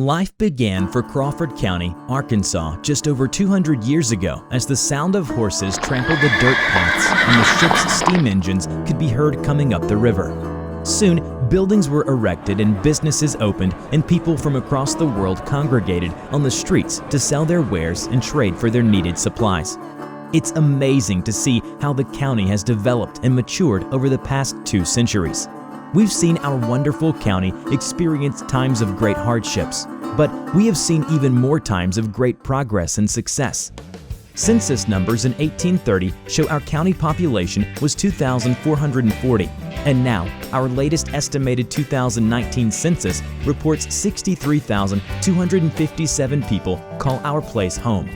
Life began for Crawford County, Arkansas just over 200 years ago as the sound of horses trampled the dirt paths and the ship's steam engines could be heard coming up the river. Soon, buildings were erected and businesses opened, and people from across the world congregated on the streets to sell their wares and trade for their needed supplies. It's amazing to see how the county has developed and matured over the past 2 centuries. We've seen our wonderful county experience times of great hardships, but we have seen even more times of great progress and success. Census numbers in 1830 show our county population was 2,440, and now our latest estimated 2019 census reports 63,257 people call our place home.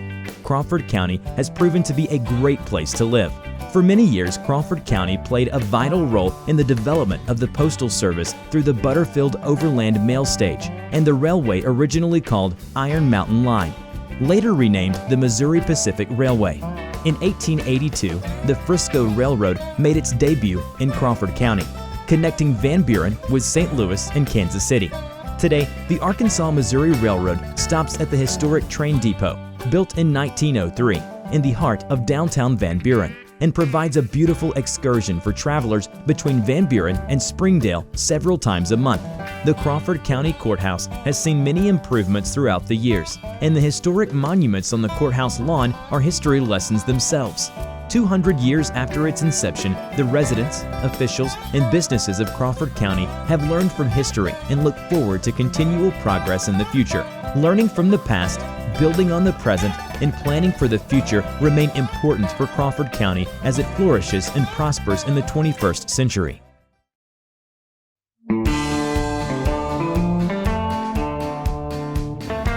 Crawford County has proven to be a great place to live. For many years, Crawford County played a vital role in the development of the Postal Service through the Butterfield Overland Mail Stage and the railway originally called Iron Mountain Line, later renamed the Missouri Pacific Railway. In 1882, the Frisco Railroad made its debut in Crawford County, connecting Van Buren with St. Louis and Kansas City. Today, the Arkansas-Missouri Railroad stops at the historic train depot, built in 1903, in the heart of downtown Van Buren, and provides a beautiful excursion for travelers between Van Buren and Springdale several times a month. The Crawford County Courthouse has seen many improvements throughout the years, and the historic monuments on the courthouse lawn are history lessons themselves. 200 years after its inception, the residents, officials, and businesses of Crawford County have learned from history and look forward to continual progress in the future. Learning from the past, building on the present, and planning for the future remain important for Crawford County as it flourishes and prospers in the 21st century.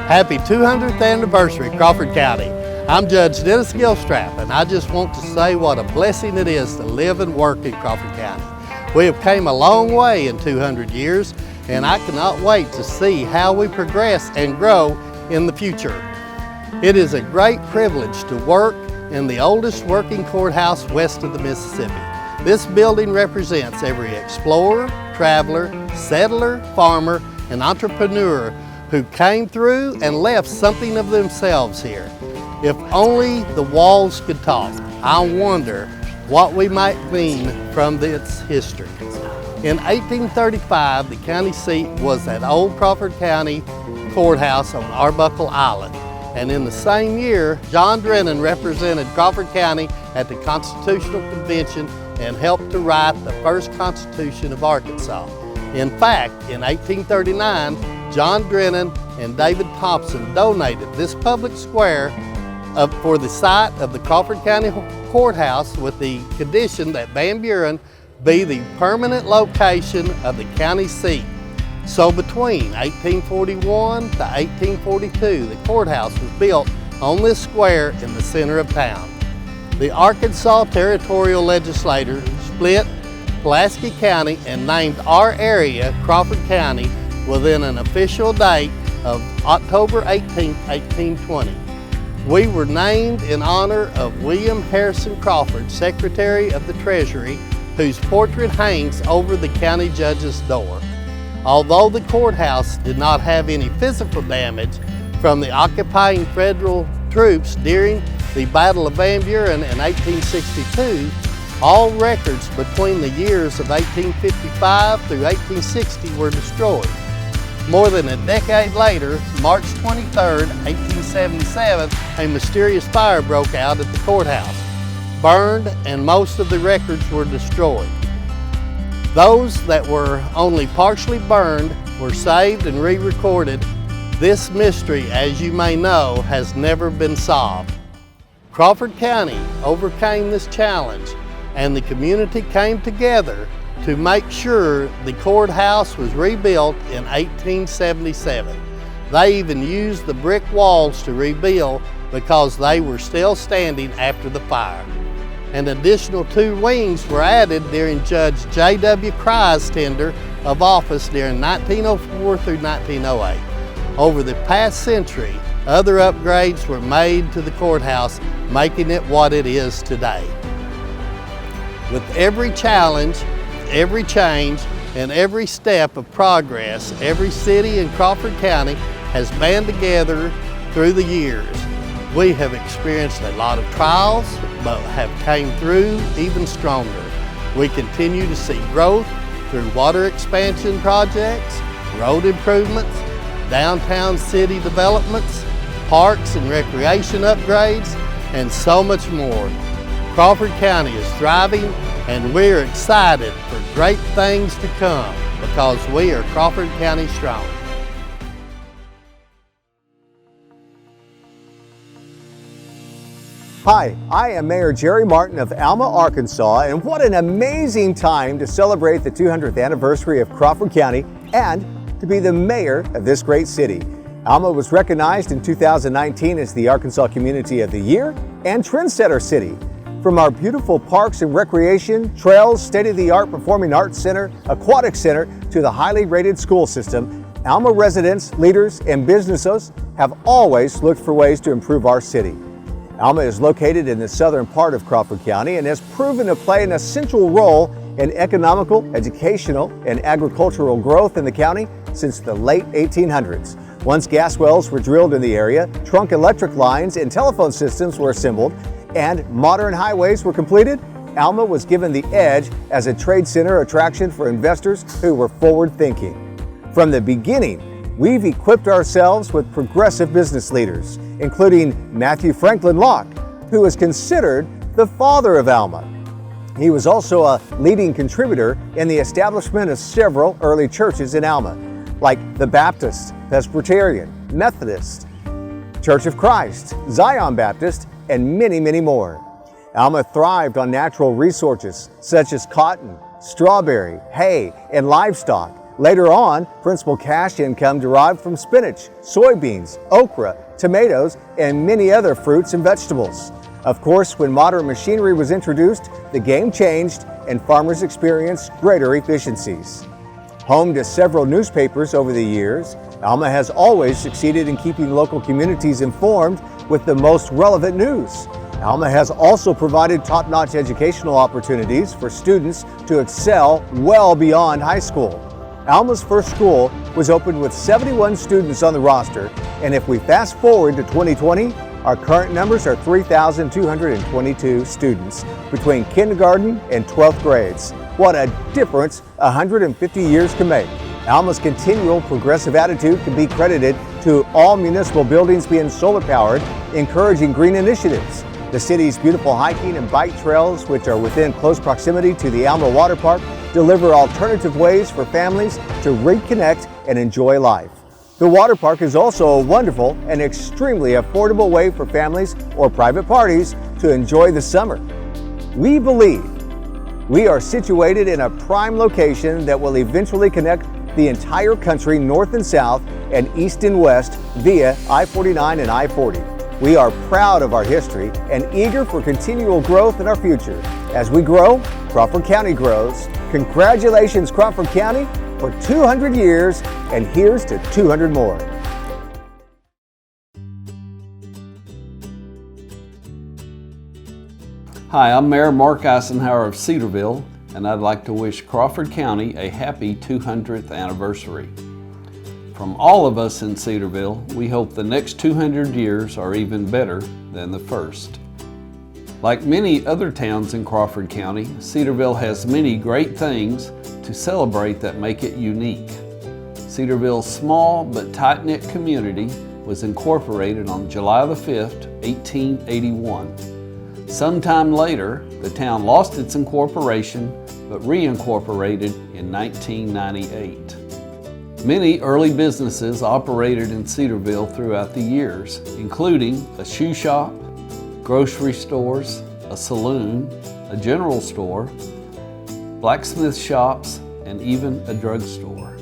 Happy 200th anniversary, Crawford County. I'm Judge Dennis Gilstrap, and I just want to say what a blessing it is to live and work in Crawford County. We have came a long way in 200 years, and I cannot wait to see how we progress and grow in the future. It is a great privilege to work in the oldest working courthouse west of the Mississippi. This building represents every explorer, traveler, settler, farmer, and entrepreneur who came through and left something of themselves here. If only the walls could talk, I wonder what we might glean from its history. In 1835, the county seat was at Old Crawford County Courthouse on Arbuckle Island. And in the same year, John Drennan represented Crawford County at the Constitutional Convention and helped to write the first Constitution of Arkansas. In fact, in 1839, John Drennan and David Thompson donated this public square for the site of the Crawford County Courthouse with the condition that Van Buren be the permanent location of the county seat. So between 1841 to 1842, the courthouse was built on this square in the center of town. The Arkansas Territorial Legislature split Pulaski County and named our area, Crawford County, within an official date of October 18, 1820. We were named in honor of William Harrison Crawford, Secretary of the Treasury, whose portrait hangs over the county judge's door. Although the courthouse did not have any physical damage from the occupying federal troops during the Battle of Van Buren in 1862, all records between the years of 1855 through 1860 were destroyed. More than a decade later, March 23, 1877, a mysterious fire broke out at the courthouse, burned, and most of the records were destroyed. Those that were only partially burned were saved and re-recorded. This mystery, as you may know, has never been solved. Crawford County overcame this challenge, and the community came together to make sure the courthouse was rebuilt in 1877. They even used the brick walls to rebuild because they were still standing after the fire. An additional 2 wings were added during Judge J.W. Cry's tenure of office during 1904 through 1908. Over the past century, other upgrades were made to the courthouse, making it what it is today. With every challenge, every change, and every step of progress, every city in Crawford County has band together through the years. We have experienced a lot of trials, but have came through even stronger. We continue to see growth through water expansion projects, road improvements, downtown city developments, parks and recreation upgrades, and so much more. Crawford County is thriving, and we're excited for great things to come because we are Crawford County strong. Hi, I am Mayor Jerry Martin of Alma, Arkansas, and what an amazing time to celebrate the 200th anniversary of Crawford County and to be the mayor of this great city. Alma was recognized in 2019 as the Arkansas Community of the Year and Trendsetter City. From our beautiful parks and recreation, trails, state-of-the-art performing arts center, aquatic center, to the highly rated school system, Alma residents, leaders, and businesses have always looked for ways to improve our city. Alma is located in the southern part of Crawford County and has proven to play an essential role in economical, educational, and agricultural growth in the county since the late 1800s. Once gas wells were drilled in the area, trunk electric lines and telephone systems were assembled, and modern highways were completed, Alma was given the edge as a trade center attraction for investors who were forward-thinking. From the beginning, we've equipped ourselves with progressive business leaders, including Matthew Franklin Locke, who is considered the father of Alma. He was also a leading contributor in the establishment of several early churches in Alma, like the Baptist, Presbyterian, Methodist, Church of Christ, Zion Baptist, and many, many more. Alma thrived on natural resources such as cotton, strawberry, hay, and livestock. Later on, principal cash income derived from spinach, soybeans, okra, tomatoes, and many other fruits and vegetables. Of course, when modern machinery was introduced, the game changed and farmers experienced greater efficiencies. Home to several newspapers over the years, Alma has always succeeded in keeping local communities informed with the most relevant news. Alma has also provided top-notch educational opportunities for students to excel well beyond high school. Alma's first school was opened with 71 students on the roster, and if we fast forward to 2020, our current numbers are 3,222 students between kindergarten and 12th grades. What a difference 150 years can make. Alma's continual progressive attitude can be credited to all municipal buildings being solar powered, encouraging green initiatives. The city's beautiful hiking and bike trails, which are within close proximity to the Alma Water Park, deliver alternative ways for families to reconnect and enjoy life. The water park is also a wonderful and extremely affordable way for families or private parties to enjoy the summer. We believe we are situated in a prime location that will eventually connect the entire country north and south and east and west via I-49 and I-40. We are proud of our history and eager for continual growth in our future. As we grow, Crawford County grows. Congratulations, Crawford County, for 200 years, and here's to 200 more. Hi, I'm Mayor Mark Eisenhower of Cedarville, and I'd like to wish Crawford County a happy 200th anniversary. From all of us in Cedarville, we hope the next 200 years are even better than the first. Like many other towns in Crawford County, Cedarville has many great things to celebrate that make it unique. Cedarville's small but tight-knit community was incorporated on July the 5th, 1881. Sometime later, the town lost its incorporation but reincorporated in 1998. Many early businesses operated in Cedarville throughout the years, including a shoe shop, grocery stores, a saloon, a general store, blacksmith shops, and even a drugstore.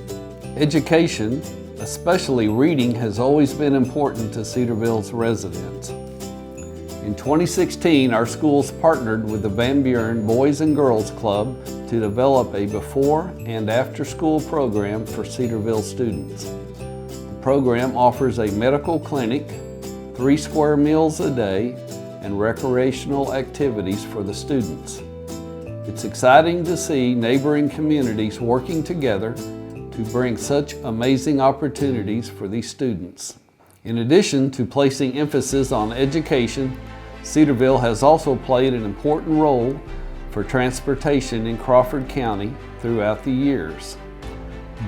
Education, especially reading, has always been important to Cedarville's residents. In 2016, our schools partnered with the Van Buren Boys and Girls Club to develop a before and after school program for Cedarville students. The program offers a medical clinic, 3 square meals a day, and recreational activities for the students. It's exciting to see neighboring communities working together to bring such amazing opportunities for these students. In addition to placing emphasis on education, Cedarville has also played an important role for transportation in Crawford County throughout the years.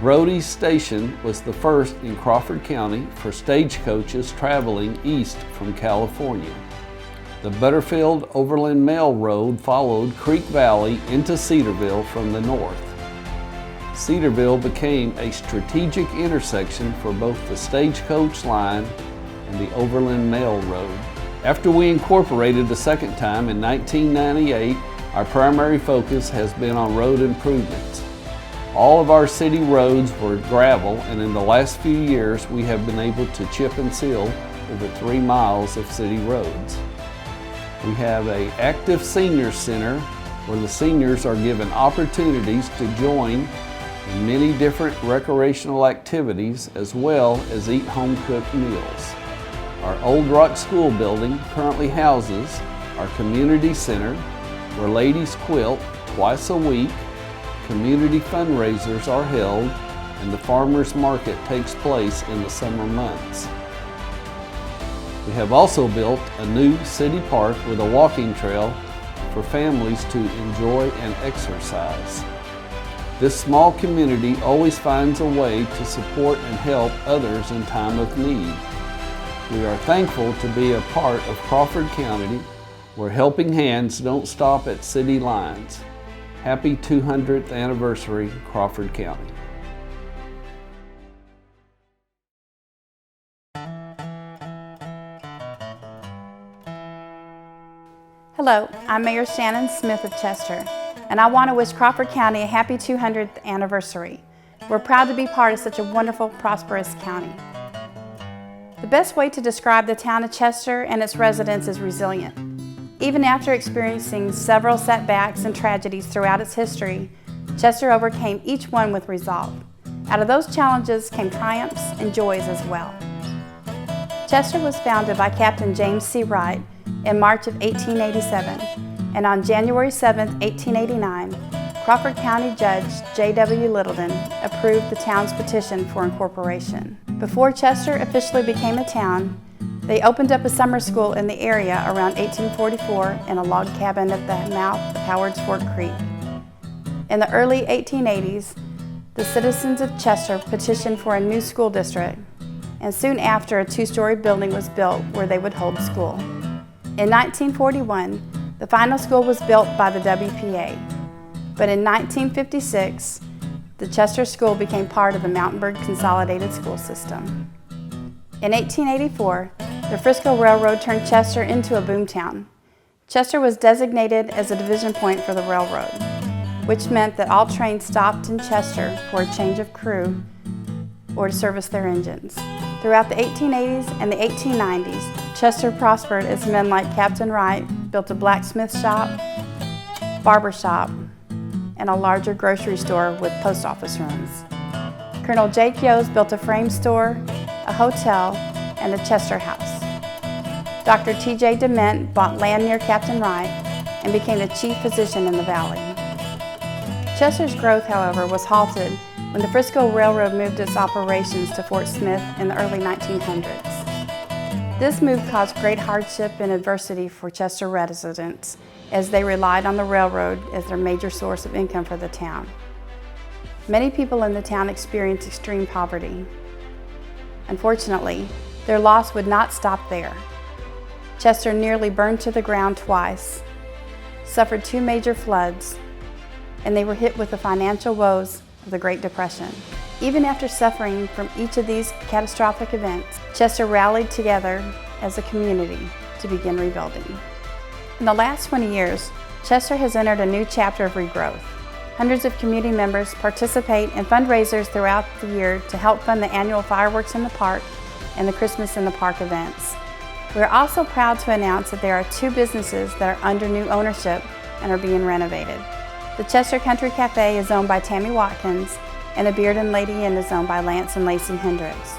Brody's Station was the first in Crawford County for stagecoaches traveling east from California. The Butterfield Overland Mail Road followed Creek Valley into Cedarville from the north. Cedarville became a strategic intersection for both the stagecoach line and the Overland Mail Road. After we incorporated the second time in 1998, our primary focus has been on road improvements. All of our city roads were gravel, and in the last few years we have been able to chip and seal over 3 miles of city roads. We have an active senior center where the seniors are given opportunities to join in many different recreational activities as well as eat home-cooked meals. Our Old Rock School building currently houses our community center where ladies quilt twice a week, community fundraisers are held, and the farmers market takes place in the summer months. We have also built a new city park with a walking trail for families to enjoy and exercise. This small community always finds a way to support and help others in time of need. We are thankful to be a part of Crawford County where helping hands don't stop at city lines. Happy 200th anniversary, Crawford County. Hello, I'm Mayor Shannon Smith of Chester, and I want to wish Crawford County a happy 200th anniversary. We're proud to be part of such a wonderful, prosperous county. The best way to describe the town of Chester and its residents is resilient. Even after experiencing several setbacks and tragedies throughout its history, Chester overcame each one with resolve. Out of those challenges came triumphs and joys as well. Chester was founded by Captain James C. Wright in March of 1887, and on January 7, 1889, Crawford County Judge J.W. Littleton approved the town's petition for incorporation. Before Chester officially became a town, they opened up a summer school in the area around 1844 in a log cabin at the mouth of Howard's Fork Creek. In the early 1880s, the citizens of Chester petitioned for a new school district, and soon after a 2-story building was built where they would hold school. In 1941, the final school was built by the WPA, but in 1956, the Chester School became part of the Mountainburg Consolidated School System. In 1884, the Frisco Railroad turned Chester into a boomtown. Chester was designated as a division point for the railroad, which meant that all trains stopped in Chester for a change of crew or to service their engines. Throughout the 1880s and the 1890s, Chester prospered as men like Captain Wright built a blacksmith shop, barber shop, and a larger grocery store with post office rooms. Colonel Jake Yos built a frame store, a hotel, and a Chester House. Dr. T.J. Dement bought land near Captain Wright and became the chief physician in the valley. Chester's growth, however, was halted when the Frisco Railroad moved its operations to Fort Smith in the early 1900s. This move caused great hardship and adversity for Chester residents as they relied on the railroad as their major source of income for the town. Many people in the town experienced extreme poverty. Unfortunately, their loss would not stop there. Chester nearly burned to the ground twice, suffered 2 major floods, and they were hit with the financial woes of the Great Depression. Even after suffering from each of these catastrophic events, Chester rallied together as a community to begin rebuilding. In the last 20 years, Chester has entered a new chapter of regrowth. Hundreds of community members participate in fundraisers throughout the year to help fund the annual fireworks in the park and the Christmas in the Park events. We are also proud to announce that there are 2 businesses that are under new ownership and are being renovated. The Chester Country Cafe is owned by Tammy Watkins, and the Beard and Lady Inn is owned by Lance and Lacey Hendricks.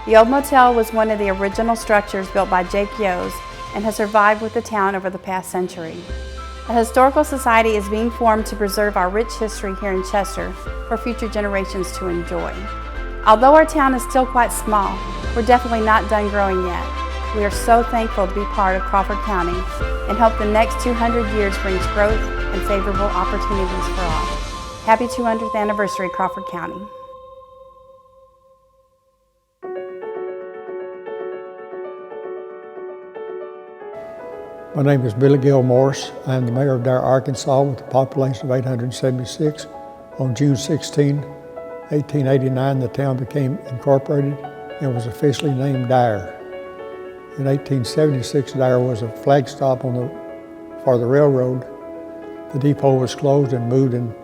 The old motel was one of the original structures built by Jake Yos and has survived with the town over the past century. A historical society is being formed to preserve our rich history here in Chester for future generations to enjoy. Although our town is still quite small, we're definitely not done growing yet. We are so thankful to be part of Crawford County and hope the next 200 years brings growth and favorable opportunities for all. Happy 200th anniversary, Crawford County. My name is Billy Gill Morris. I am the mayor of Dyer, Arkansas, with a population of 876. On June 16, 1889, the town became incorporated and was officially named Dyer. In 1876, Dyer was a flag stop for the railroad. The depot was closed and moved in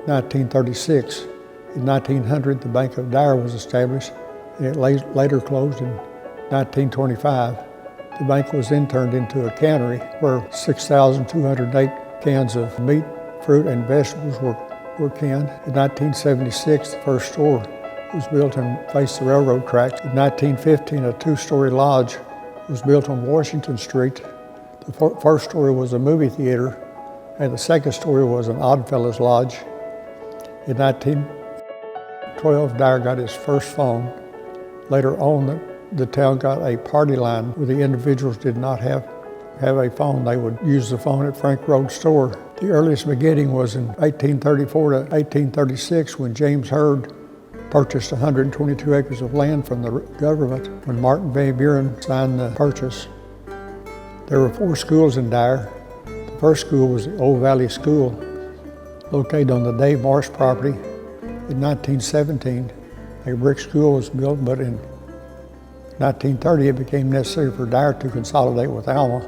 1936. In 1900, the Bank of Dyer was established, and it later closed in 1925. The bank was then turned into a cannery where 6,208 cans of meat, fruit, and vegetables were canned. In 1976, the first store was built and faced the railroad tracks. In 1915, a two-story lodge was built on Washington Street. The first story was a movie theater, and the second story was an Oddfellows Lodge. In 1912, Dyer got his first phone. Later on, the town got a party line where the individuals did not have a phone. They would use the phone at Frank Road store. The earliest beginning was in 1834 to 1836 when James Hurd purchased 122 acres of land from the government when Martin Van Buren signed the purchase. There were 4 schools in Dyer. The first school was the Old Valley School, located on the Dave Marsh property. In 1917, a brick school was built, but in 1930, it became necessary for Dyer to consolidate with Alma.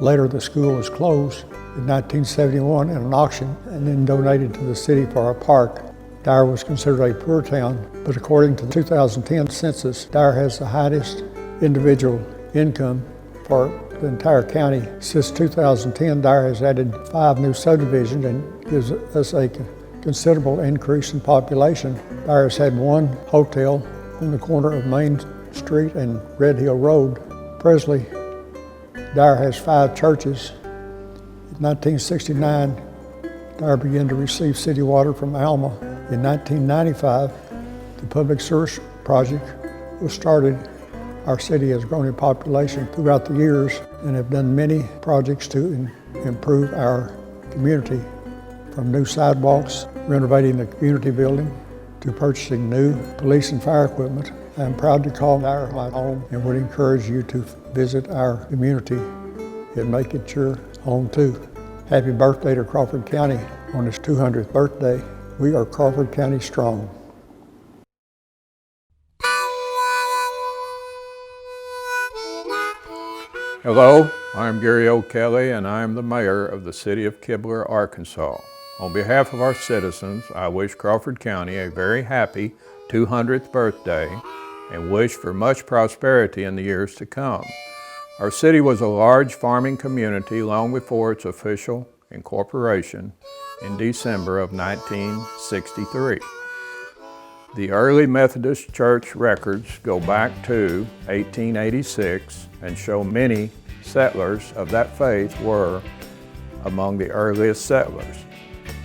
Later, the school was closed in 1971 in an auction and then donated to the city for a park. Dyer was considered a poor town, but according to the 2010 census, Dyer has the highest individual income for the entire county. Since 2010, Dyer has added 5 new subdivisions and gives us a considerable increase in population. Dyer has had 1 hotel on the corner of Main Street and Red Hill Road. Presently, Dyer has 5 churches. In 1969, Dyer began to receive city water from Alma. In 1995, the public sewer project was started. Our city has grown in population throughout the years and have done many projects to improve our community, from new sidewalks, renovating the community building, to purchasing new police and fire equipment. I am proud to call Dyer my home and would encourage you to visit our community and make it your home too. Happy birthday to Crawford County on its 200th birthday. We are Crawford County strong. Hello, I'm Gary O'Kelly and I'm the mayor of the city of Kibler, Arkansas. On behalf of our citizens, I wish Crawford County a very happy 200th birthday and wish for much prosperity in the years to come. Our city was a large farming community long before its official incorporation in December of 1963. The early Methodist Church records go back to 1886 and show many settlers of that faith were among the earliest settlers.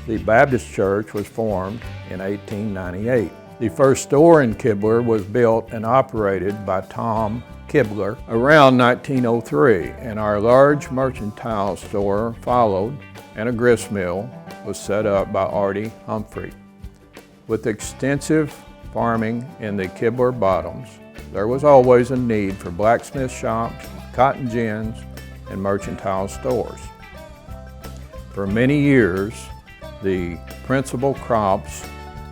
The Baptist Church was formed in 1898. The first store in Kibler was built and operated by Tom Kibler around 1903, and our large mercantile store followed, and a grist mill was set up by Artie Humphrey. With extensive farming in the Kibler bottoms, there was always a need for blacksmith shops, cotton gins, and mercantile stores. For many years, the principal crops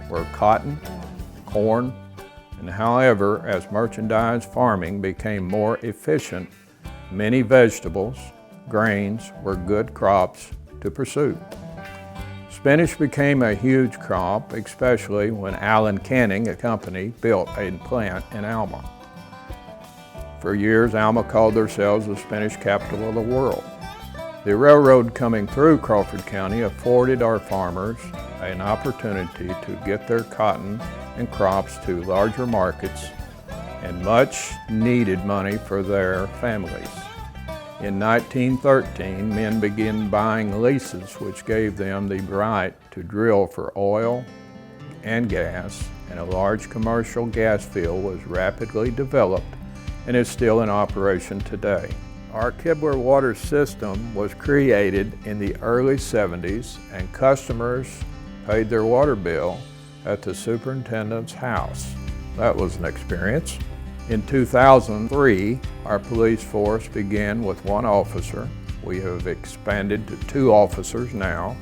were cotton, corn, and however, as merchandise farming became more efficient, many vegetables, grains were good crops to pursue. Spinach became a huge crop, especially when Allen Canning, a company, built a plant in Alma. For years, Alma called themselves the spinach capital of the world. The railroad coming through Crawford County afforded our farmers an opportunity to get their cotton and crops to larger markets and much needed money for their families. In 1913, men began buying leases which gave them the right to drill for oil and gas, and a large commercial gas field was rapidly developed and is still in operation today. Our Kibler water system was created in the early 70s, and customers paid their water bill at the superintendent's house. That was an experience. In 2003, our police force began with 1 officer. We have expanded to 2 officers now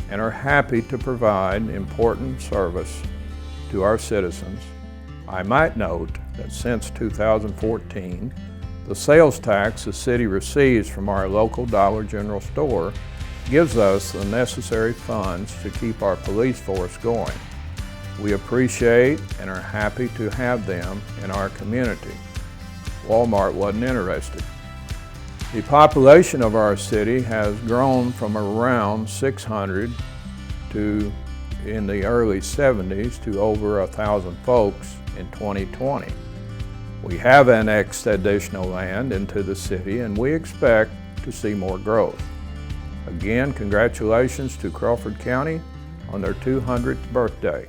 and are happy to provide important service to our citizens. I might note that since 2014, the sales tax the city receives from our local Dollar General store gives us the necessary funds to keep our police force going. We appreciate and are happy to have them in our community. Walmart wasn't interested. The population of our city has grown from around 600 to, in the early 70s, to over 1,000 folks in 2020. We have annexed additional land into the city, and we expect to see more growth. Again, congratulations to Crawford County on their 200th birthday.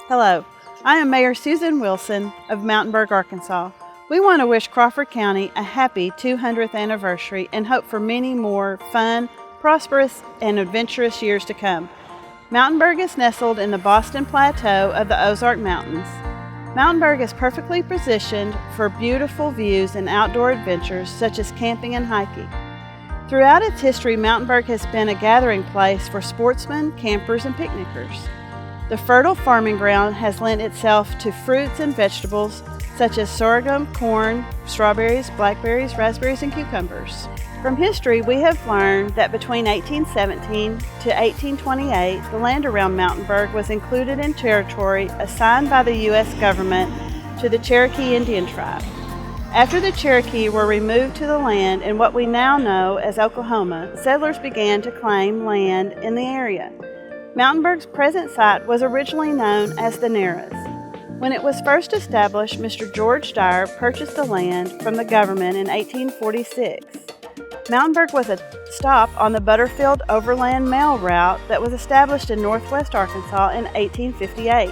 Hello, I am Mayor Susan Wilson of Mountainburg, Arkansas. We want to wish Crawford County a happy 200th anniversary and hope for many more fun, prosperous, and adventurous years to come. Mountainburg is nestled in the Boston Plateau of the Ozark Mountains. Mountainburg is perfectly positioned for beautiful views and outdoor adventures such as camping and hiking. Throughout its history, Mountainburg has been a gathering place for sportsmen, campers, and picnickers. The fertile farming ground has lent itself to fruits and vegetables such as sorghum, corn, strawberries, blackberries, raspberries, and cucumbers. From history, we have learned that between 1817 to 1828, the land around Mountainburg was included in territory assigned by the U.S. government to the Cherokee Indian tribe. After the Cherokee were removed to the land in what we now know as Oklahoma, settlers began to claim land in the area. Mountainburg's present site was originally known as the Narrows. When it was first established, Mr. George Dyer purchased the land from the government in 1846. Mountainburg was a stop on the Butterfield Overland Mail Route that was established in northwest Arkansas in 1858.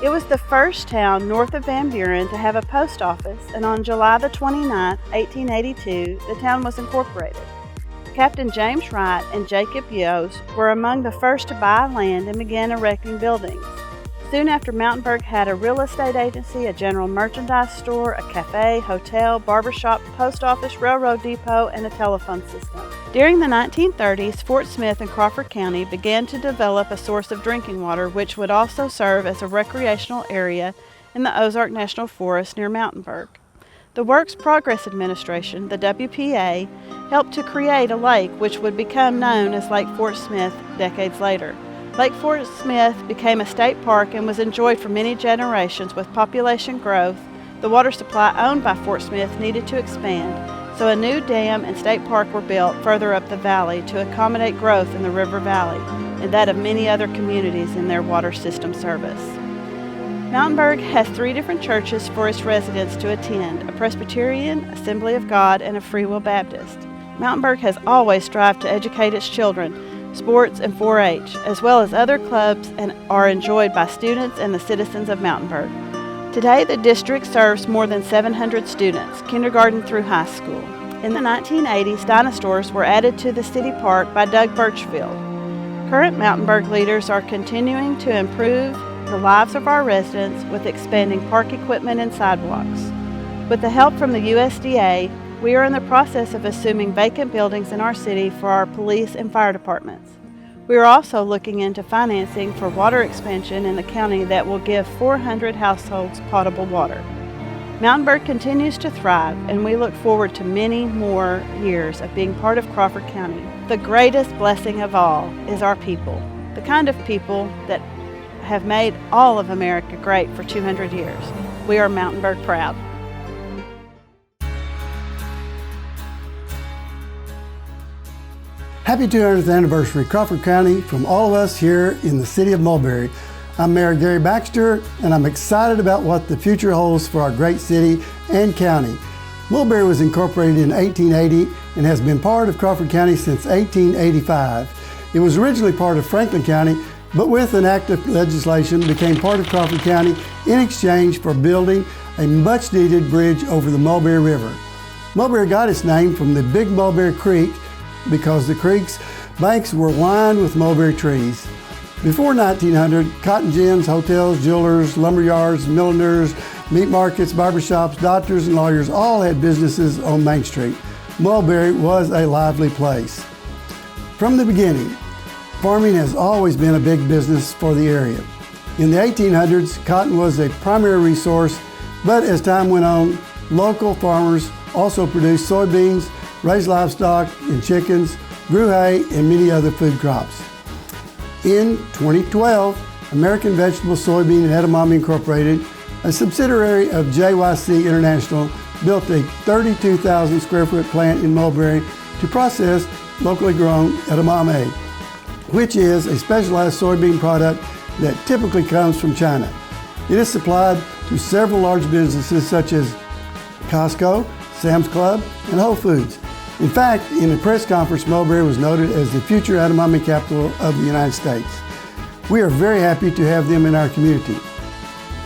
It was the first town north of Van Buren to have a post office, and on July the 29th, 1882, the town was incorporated. Captain James Wright and Jacob Yos were among the first to buy land and began erecting buildings. Soon after, Mountainburg had a real estate agency, a general merchandise store, a cafe, hotel, barbershop, post office, railroad depot, and a telephone system. During the 1930s, Fort Smith and Crawford County began to develop a source of drinking water, which would also serve as a recreational area in the Ozark National Forest near Mountainburg. The Works Progress Administration, the WPA, helped to create a lake which would become known as Lake Fort Smith decades later. Lake Fort Smith became a state park and was enjoyed for many generations. With population growth, the water supply owned by Fort Smith needed to expand, so a new dam and state park were built further up the valley to accommodate growth in the river valley and that of many other communities in their water system service. Mountainburg has 3 different churches for its residents to attend: a Presbyterian, Assembly of God, and a Free Will Baptist. Mountainburg has always strived to educate its children, sports, and 4-H, as well as other clubs, and are enjoyed by students and the citizens of Mountainburg. Today, the district serves more than 700 students, kindergarten through high school. In the 1980s, dinosaurs were added to the city park by Doug Birchfield. Current Mountainburg leaders are continuing to improve the lives of our residents with expanding park equipment and sidewalks. With the help from the USDA, we are in the process of assuming vacant buildings in our city for our police and fire departments. We are also looking into financing for water expansion in the county that will give 400 households potable water. Mountainburg continues to thrive, and we look forward to many more years of being part of Crawford County. The greatest blessing of all is our people, the kind of people that have made all of America great for 200 years. We are Mountainburg proud. Happy 200th anniversary, Crawford County, from all of us here in the city of Mulberry. I'm Mayor Gary Baxter, and I'm excited about what the future holds for our great city and county. Mulberry was incorporated in 1880 and has been part of Crawford County since 1885. It was originally part of Franklin County, but with an act of legislation became part of Crawford County in exchange for building a much-needed bridge over the Mulberry River. Mulberry got its name from the Big Mulberry Creek because the creek's banks were lined with mulberry trees. Before 1900, cotton gins, hotels, jewelers, lumber yards, milliners, meat markets, barbershops, doctors, and lawyers all had businesses on Main Street. Mulberry was a lively place. From the beginning, farming has always been a big business for the area. In the 1800s, cotton was a primary resource, but as time went on, local farmers also produced soybeans, raised livestock and chickens, grew hay, and many other food crops. In 2012, American Vegetable, Soybean, and Edamame Incorporated, a subsidiary of JYC International, built a 32,000 square foot plant in Mulberry to process locally grown edamame, which is a specialized soybean product that typically comes from China. It is supplied to several large businesses such as Costco, Sam's Club, and Whole Foods. In fact, in a press conference, Mulberry was noted as the future edamame capital of the United States. We are very happy to have them in our community.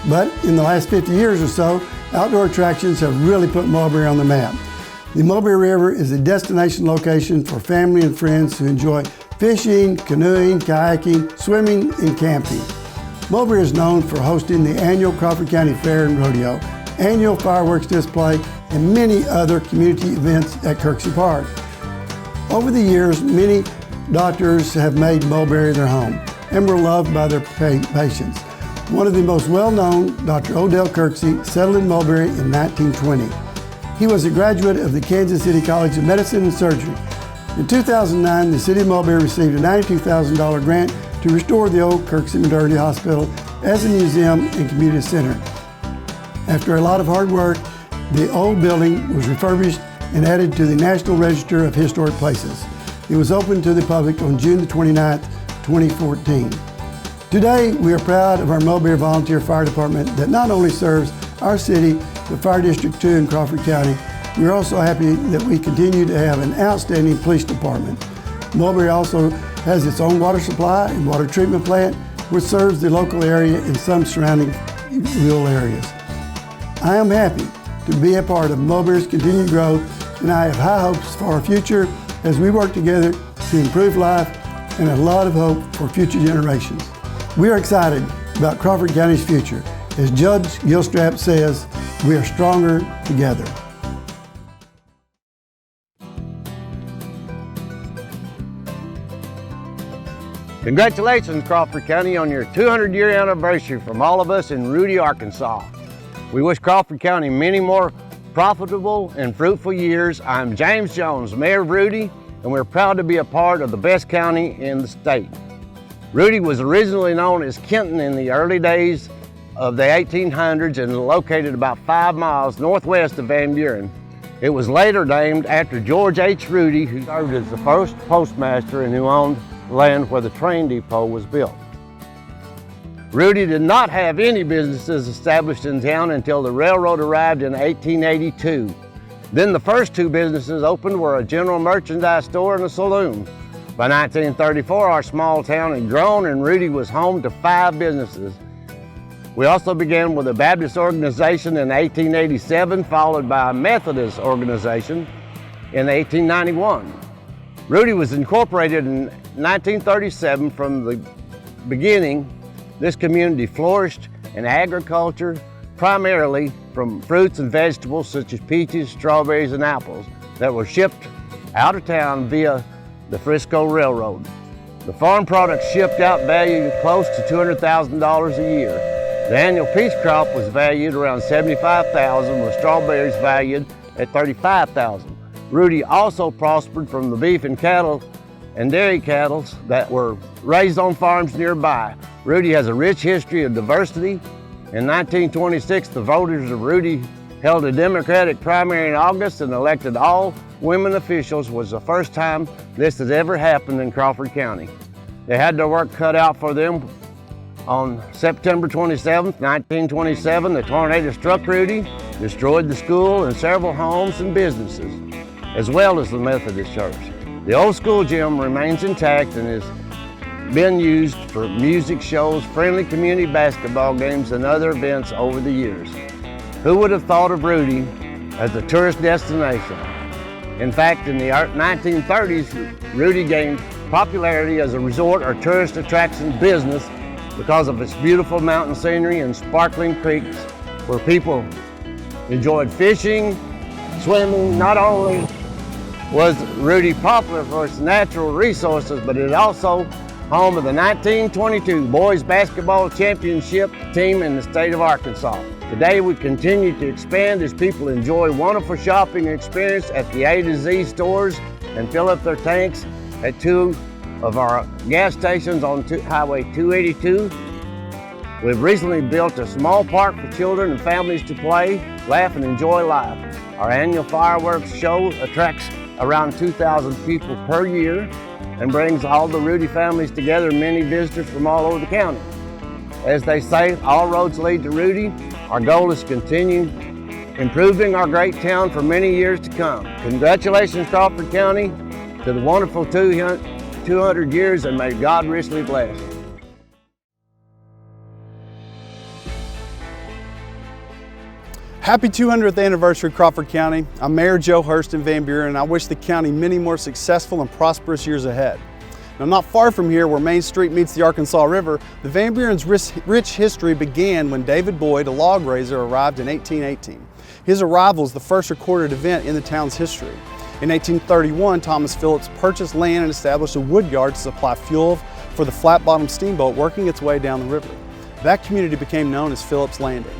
But in the last 50 years or so, outdoor attractions have really put Mulberry on the map. The Mulberry River is a destination location for family and friends who enjoy fishing, canoeing, kayaking, swimming, and camping. Mulberry is known for hosting the annual Crawford County Fair and Rodeo, annual fireworks display, and many other community events at Kirksey Park. Over the years, many doctors have made Mulberry their home and were loved by their patients. One of the most well-known, Dr. Odell Kirksey, settled in Mulberry in 1920. He was a graduate of the Kansas City College of Medicine and Surgery. In 2009, the City of Mulberry received a $92,000 grant to restore the old Kirksey Maternity Hospital as a museum and community center. After a lot of hard work, the old building was refurbished and added to the National Register of Historic Places. It was opened to the public on June the 29th, 2014. Today, we are proud of our Mulberry Volunteer Fire Department that not only serves our city, but Fire District 2 in Crawford County. We are also happy that we continue to have an outstanding police department. Mulberry also has its own water supply and water treatment plant, which serves the local area and some surrounding rural areas. I am happy to be a part of Mulberry's continued growth, and I have high hopes for our future as we work together to improve life and a lot of hope for future generations. We are excited about Crawford County's future. As Judge Gilstrap says, we are stronger together. Congratulations, Crawford County, on your 200-year anniversary from all of us in Rudy, Arkansas. We wish Crawford County many more profitable and fruitful years. I'm James Jones, Mayor of Rudy, and we're proud to be a part of the best county in the state. Rudy was originally known as Kenton in the early days of the 1800s and located about 5 miles northwest of Van Buren. It was later named after George H. Rudy, who served as the first postmaster and who owned land where the train depot was built. Rudy did not have any businesses established in town until the railroad arrived in 1882. Then the first 2 businesses opened were a general merchandise store and a saloon. By 1934, our small town had grown and Rudy was home to 5 businesses. We also began with a Baptist organization in 1887, followed by a Methodist organization in 1891. Rudy was incorporated in 1937. From the beginning, this community flourished in agriculture, primarily from fruits and vegetables such as peaches, strawberries, and apples that were shipped out of town via the Frisco Railroad. The farm products shipped out valued close to $200,000 a year. The annual peach crop was valued around $75,000, with strawberries valued at $35,000. Rudy also prospered from the beef and cattle and dairy cattle that were raised on farms nearby. Rudy has a rich history of diversity. In 1926, the voters of Rudy held a Democratic primary in August and elected all women officials. Was the first time this has ever happened in Crawford County. They had their work cut out for them On September 27, 1927, the tornado struck Rudy, destroyed the school and several homes and businesses, as well as the Methodist Church. The old school gym remains intact and has been used for music shows, friendly community basketball games, and other events over the years. Who would have thought of Rudy as a tourist destination? In fact, in the 1930s, Rudy gained popularity as a resort or tourist attraction business because of its beautiful mountain scenery and sparkling creeks where people enjoyed fishing, swimming. Not only was Rudy popular for its natural resources, but it also home of the 1922 Boys Basketball Championship team in the state of Arkansas. Today we continue to expand as people enjoy wonderful shopping experience at the A to Z stores and fill up their tanks at two of our gas stations on Highway 282. We've recently built a small park for children and families to play, laugh, and enjoy life. Our annual fireworks show attracts around 2,000 people per year and brings all the Rudy families together and many visitors from all over the county. As they say, all roads lead to Rudy. Our goal is to continue improving our great town for many years to come. Congratulations, Crawford County, to the wonderful 200 years, and may God richly bless. Happy 200th anniversary, Crawford County. I'm Mayor Joe Hurst in Van Buren, and I wish the county many more successful and prosperous years ahead. Now, not far from here, where Main Street meets the Arkansas River, the Van Buren's rich history began when David Boyd, a log raiser, arrived in 1818. His arrival is the first recorded event in the town's history. In 1831, Thomas Phillips purchased land and established a wood yard to supply fuel for the flat-bottom steamboat working its way down the river. That community became known as Phillips Landing.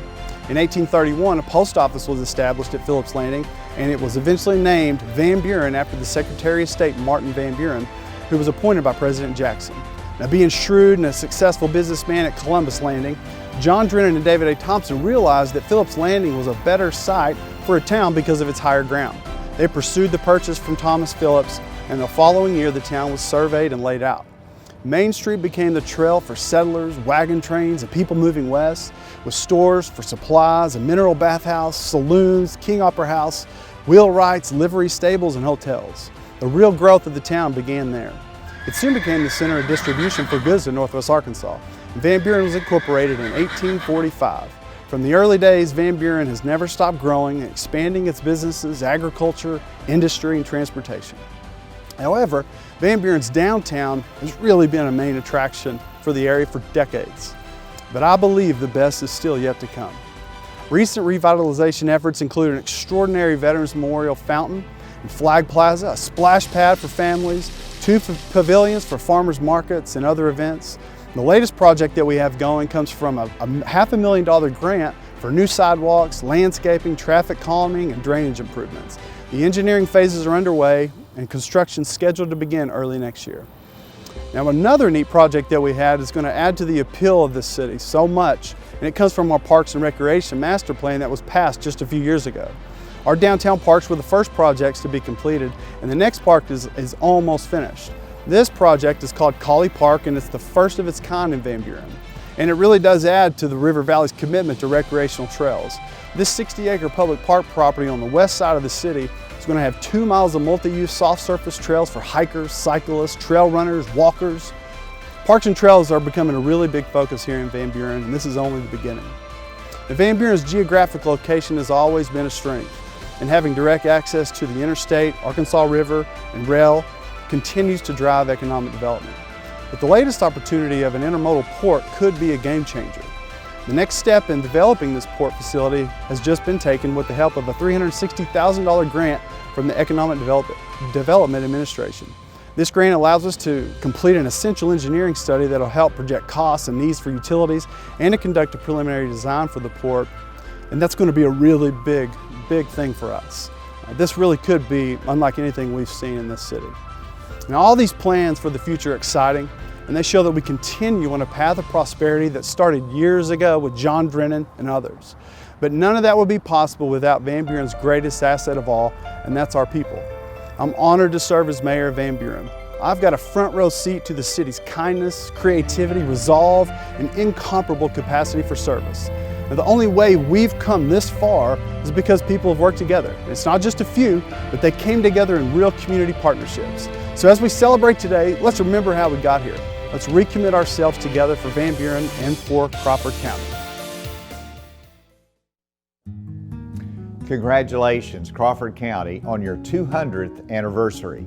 In 1831, a post office was established at Phillips Landing, and it was eventually named Van Buren after the Secretary of State, Martin Van Buren, who was appointed by President Jackson. Now, being shrewd and a successful businessman at Columbus Landing, John Drennan and David A. Thompson realized that Phillips Landing was a better site for a town because of its higher ground. They pursued the purchase from Thomas Phillips, and the following year the town was surveyed and laid out. Main Street became the trail for settlers, wagon trains, and people moving west, with stores for supplies, a mineral bathhouse, saloons, King Opera House, wheelwrights, livery stables, and hotels. The real growth of the town began there. It soon became the center of distribution for goods in Northwest Arkansas. Van Buren was incorporated in 1845. From the early days, Van Buren has never stopped growing and expanding its businesses, agriculture, industry, and transportation. However, Van Buren's downtown has really been a main attraction for the area for decades. But I believe the best is still yet to come. Recent revitalization efforts include an extraordinary Veterans Memorial fountain and flag plaza, a splash pad for families, 2 pavilions for farmers markets and other events. The latest project that we have going comes from a $500,000 grant for new sidewalks, landscaping, traffic calming, and drainage improvements. The engineering phases are underway and construction scheduled to begin early next year. Now, another neat project that we had is going to add to the appeal of this city so much, and it comes from our Parks and Recreation Master Plan that was passed just a few years ago. Our downtown parks were the first projects to be completed, and the next park is almost finished. This project is called Colley Park, and it's the first of its kind in Van Buren. And it really does add to the River Valley's commitment to recreational trails. This 60-acre public park property on the west side of the city is going to have 2 miles of multi-use soft surface trails for hikers, cyclists, trail runners, walkers. Parks and trails are becoming a really big focus here in Van Buren, and this is only the beginning. The Van Buren's geographic location has always been a strength, and having direct access to the interstate, Arkansas River, and rail continues to drive economic development. But the latest opportunity of an intermodal port could be a game changer. The next step in developing this port facility has just been taken with the help of a $360,000 grant from the Economic Development Administration. This grant allows us to complete an essential engineering study that will help project costs and needs for utilities and to conduct a preliminary design for the port. And that's going to be a really big thing for us. This really could be unlike anything we've seen in this city. Now, all these plans for the future are exciting, and they show that we continue on a path of prosperity that started years ago with John Drennan and others. But none of that would be possible without Van Buren's greatest asset of all, and that's our people. I'm honored to serve as mayor of Van Buren. I've got a front row seat to the city's kindness, creativity, resolve, and incomparable capacity for service. Now, the only way we've come this far is because people have worked together. It's not just a few, but they came together in real community partnerships. So as we celebrate today, let's remember how we got here. Let's recommit ourselves together for Van Buren and for Crawford County. Congratulations, Crawford County, on your 200th anniversary.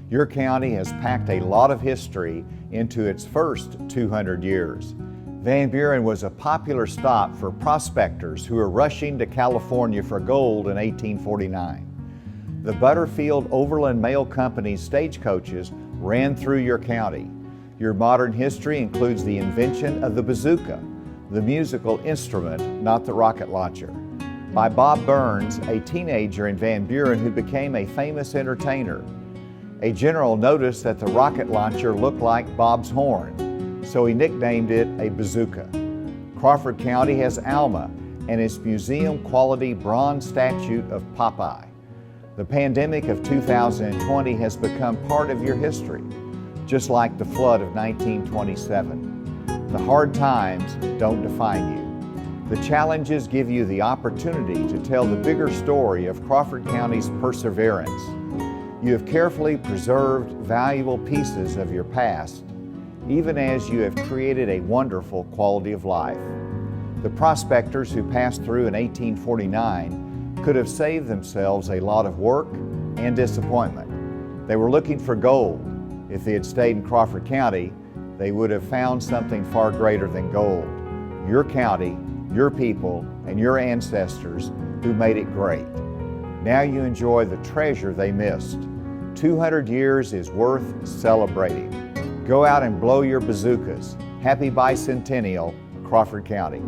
Your county has packed a lot of history into its first 200 years. Van Buren was a popular stop for prospectors who were rushing to California for gold in 1849. The Butterfield Overland Mail Company's stagecoaches ran through your county. Your modern history includes the invention of the bazooka, the musical instrument, not the rocket launcher, by Bob Burns, a teenager in Van Buren who became a famous entertainer. A general noticed that the rocket launcher looked like Bob's horn, so he nicknamed it a bazooka. Crawford County has Alma and its museum-quality bronze statue of Popeye. The pandemic of 2020 has become part of your history, just like the flood of 1927. The hard times don't define you. The challenges give you the opportunity to tell the bigger story of Crawford County's perseverance. You have carefully preserved valuable pieces of your past, even as you have created a wonderful quality of life. The prospectors who passed through in 1849 could have saved themselves a lot of work and disappointment. They were looking for gold. If they had stayed in Crawford County, they would have found something far greater than gold. Your county, your people, and your ancestors who made it great. Now you enjoy the treasure they missed. 200 years is worth celebrating. Go out and blow your bazookas. Happy bicentennial, Crawford County.